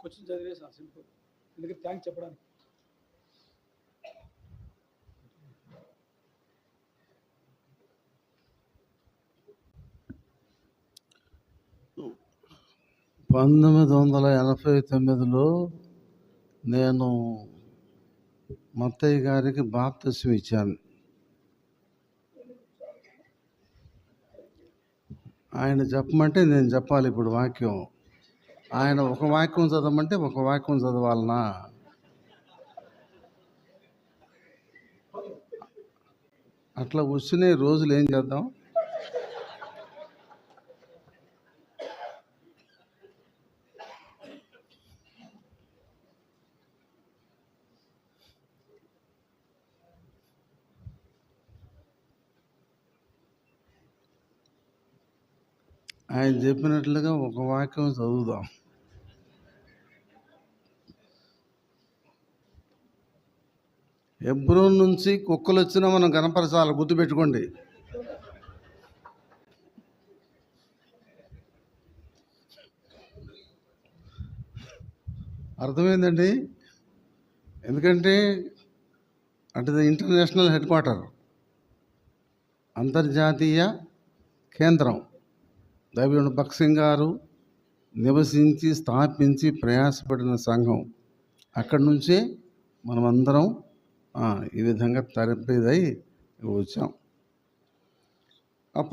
Question చదివేసా simple, ఎందుకంటే thanks చెప్పడానికి. (1989) నేను మత్తయ్య గారికి బాప్తిస్మం ఇచ్చాను. ఆయన చెప్పమంటే నేను చెప్పాలి ఇప్పుడు వాక్యం. ఆయన ఒక వాక్యం చదవమంటే ఒక వాక్యం చదవాలనా? అట్లా వచ్చిన రోజులు ఏం చేద్దాం? ఆయన చెప్పినట్లుగా ఒక వాక్యం చదువుదాం. హెబ్రోన్ నుంచి కుక్కలు వచ్చినా మనం గణపరచాలి, గుర్తుపెట్టుకోండి. అర్థమైందండి? ఎందుకంటే at the international head quarter, అంతర్జాతీయ కేంద్రం దైవజనుడు భక్త్ సింగ్ గారు నివసించి స్థాపించి ప్రయాసపడిన సంఘం. అక్కడి నుంచే మనమందరం ఈ విధంగా తరబిదై వచ్చాం.